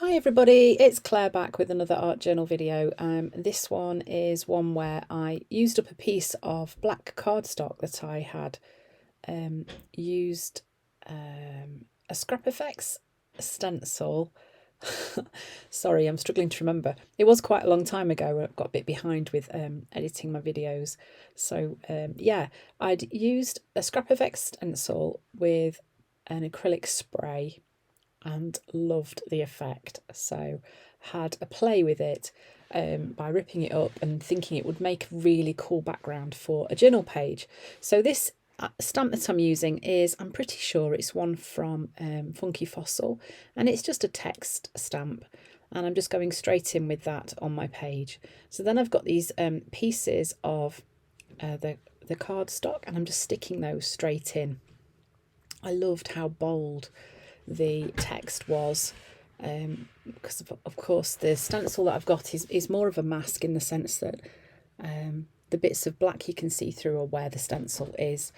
Hi everybody, it's Claire back with another art journal video. This one is one where I used up a piece of black cardstock that I had used a Scrap Effects stencil. Sorry, I'm struggling to remember. It was quite a long time ago. I got a bit behind with editing my videos. So yeah, I'd used a Scrap Effects stencil with an acrylic spray and loved the effect, so had a play with it by ripping it up and thinking it would make a really cool background for a journal page. So this stamp that I'm using is, I'm pretty sure it's one from Funky Fossil, and it's just a text stamp, and I'm just going straight in with that on my page. So then I've got these pieces of the cardstock, and I'm just sticking those straight in. I loved how bold the text was, because of course the stencil that I've got is more of a mask, in the sense that the bits of black you can see through are where the stencil is,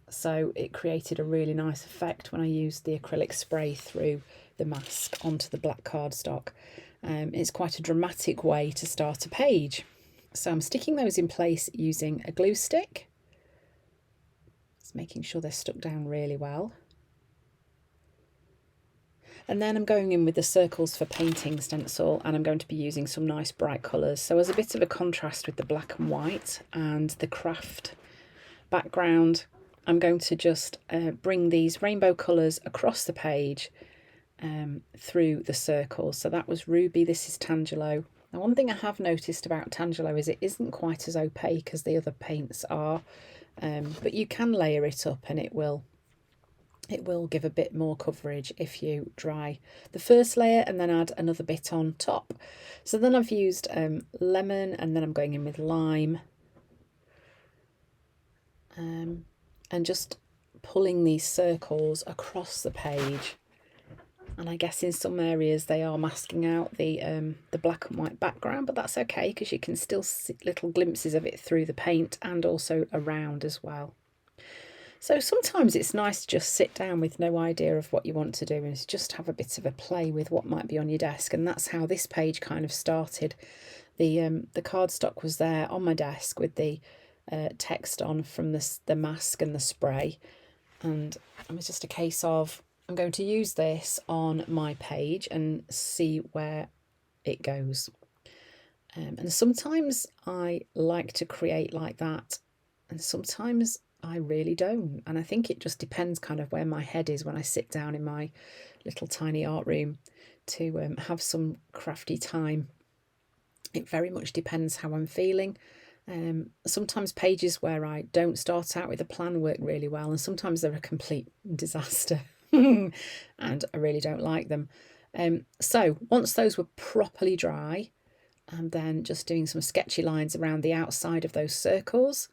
so it created a really nice effect when I used the acrylic spray through the mask onto the black cardstock. It's quite a dramatic way to start a page. So I'm sticking those in place using a glue stick, just making sure they're stuck down really well. And then I'm going in with the circles for painting stencil, and I'm going to be using some nice bright colours. So as a bit of a contrast with the black and white and the craft background, I'm going to just bring these rainbow colours across the page through the circles. So that was Ruby, this is Tangelo. Now, one thing I have noticed about Tangelo is it isn't quite as opaque as the other paints are, but you can layer it up and it will give a bit more coverage if you dry the first layer and then add another bit on top. So then I've used lemon, and then I'm going in with lime, and just pulling these circles across the page. And I guess in some areas they are masking out the black and white background, but that's okay because you can still see little glimpses of it through the paint and also around as well. So sometimes it's nice to just sit down with no idea of what you want to do and just have a bit of a play with what might be on your desk. And that's how this page kind of started. The cardstock was there on my desk with the text on from the mask and the spray. And it was just a case of, I'm going to use this on my page and see where it goes. And sometimes I like to create like that, and sometimes I really don't. And I think it just depends kind of where my head is when I sit down in my little tiny art room to have some crafty time. It very much depends how I'm feeling. Sometimes pages where I don't start out with a plan work really well, and sometimes they're a complete disaster and I really don't like them. So once those were properly dry, and then just doing some sketchy lines around the outside of those circles,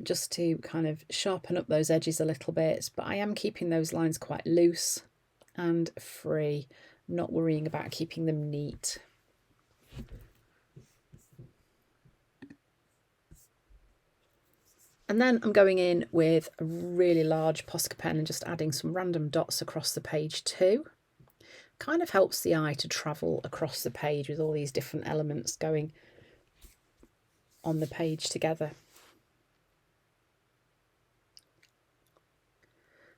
just to kind of sharpen up those edges a little bit, but I am keeping those lines quite loose and free, not worrying about keeping them neat. And then I'm going in with a really large Posca pen and just adding some random dots across the page too. Kind of helps the eye to travel across the page with all these different elements going on the page together.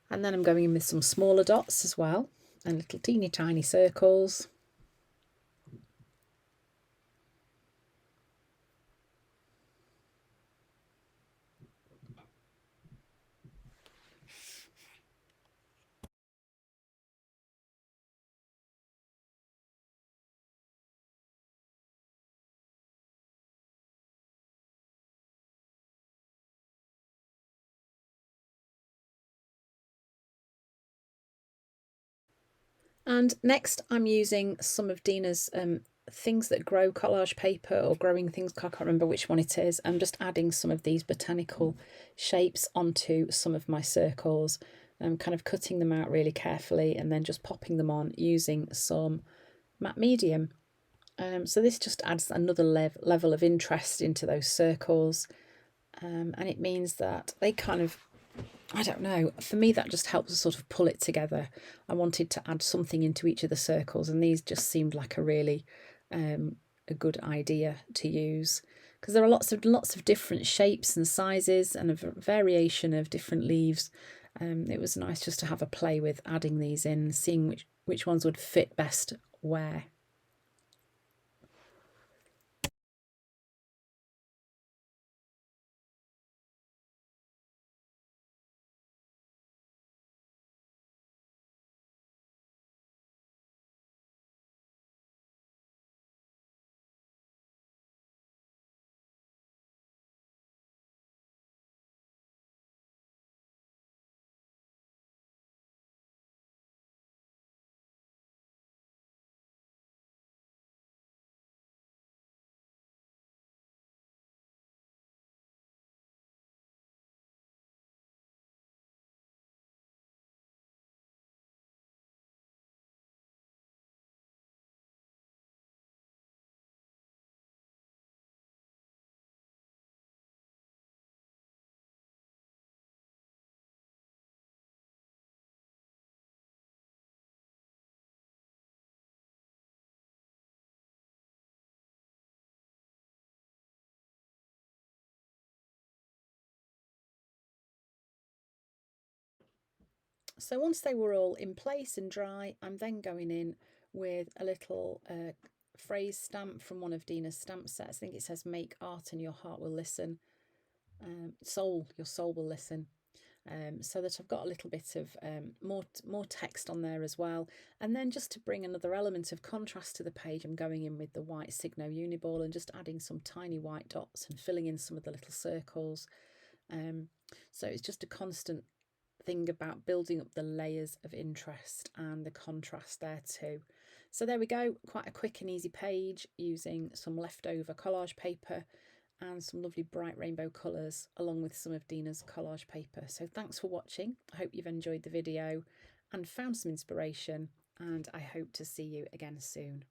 And then I'm going in with some smaller dots as well, and little teeny tiny circles. And next I'm using some of Dina's things that grow collage paper, or growing things, I can't remember which one it is. I'm just adding some of these botanical shapes onto some of my circles. I'm kind of cutting them out really carefully and then just popping them on using some matte medium. So this just adds another level of interest into those circles, and it means that they kind of I don't know, for me that just helps to sort of pull it together. I wanted to add something into each of the circles, and these just seemed like a really a good idea to use, because there are lots of different shapes and sizes and a variation of different leaves. It was nice just to have a play with adding these in, seeing which ones would fit best where. So once they were all in place and dry, I'm then going in with a little phrase stamp from one of Dina's stamp sets. I think it says "Make art and your heart will listen." Your soul will listen. So that I've got a little bit of more text on there as well. And then just to bring another element of contrast to the page, I'm going in with the white Signo Uniball and just adding some tiny white dots and filling in some of the little circles. So it's just a constant thing about building up the layers of interest and the contrast there too. So there we go, quite a quick and easy page using some leftover collage paper and some lovely bright rainbow colours along with some of Dina's collage paper. So thanks for watching. I hope you've enjoyed the video and found some inspiration, and I hope to see you again soon.